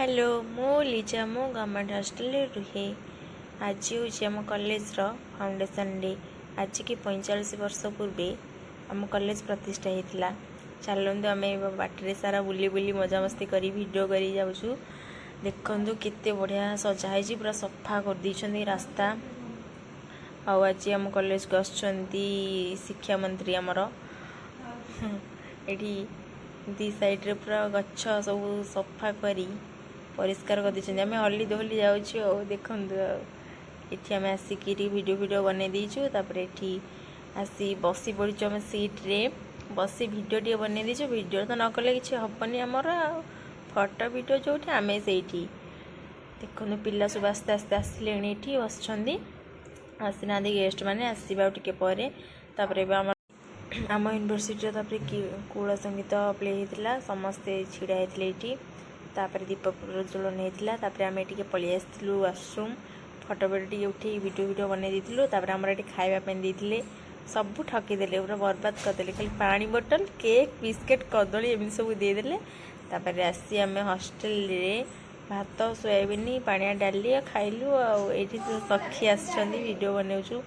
Hello मो लिजा मो government hostel रुहे। आज हूँ आम कॉलेज फाउंडेशन डे। आज की 45 वर्ष पूर्वे आम कॉलेज प्रतिष्ठा होता। चलते आम बाटर सारा बुली बुली मजामस्ती करी वीडियो करी जाऊँ। देखु केते बढ़िया सजाई पूरा सफा कर दी रास्ता। आज आम कॉलेज को आसुंच शिक्षा मंत्री आमर एठी दी साइड रे पूरा गछ सब सफा करी परिष्कार कर दी। आम हली दोहली जाऊँ देखु ये आम आसिक वीडियो बन दीचु। ये आसी बसी पड़ू आम सीट्रे बसी वीडियो टे बन दीचु। वीडियो तो न कले कि हेनी आमर फोटो वीडियो जो आम से देखो पिला सब आस्ते आस्ते आसिले ये बस आसीना गेस्ट मैंने आसवा टे आम यूनिवर्सिटी कूल संगीत प्ले होता समस्ते छिड़ा होते ये दीप प्रज्वलन होता। आम ये पलि आसलु वाशरूम फोटो वीडियो उठे वीडियो बन दी। आम ये खावाई देते सब ठकीदे पूरा बर्बाद करदे। खाली पानी बोतल केक बिस्किट कदली एम सब देदेले। आसी आम हॉस्टेल रे भात सोयाबीन पानिया डाली खाइलु। आठी सखी आडियो बनाऊँ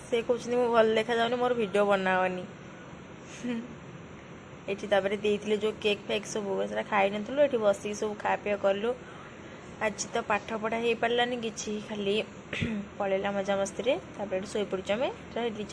से कहते मुझे भल देखा जाऊनी मोर वीडियो बनाओनी। ये देते जो केक फेक सब खाई नु ये बसिक सब खा पी कलु। आज तो पाठ पढ़ा हो पारानी कि खाली पलैला मजामस्ती शोपड़ू आम रही।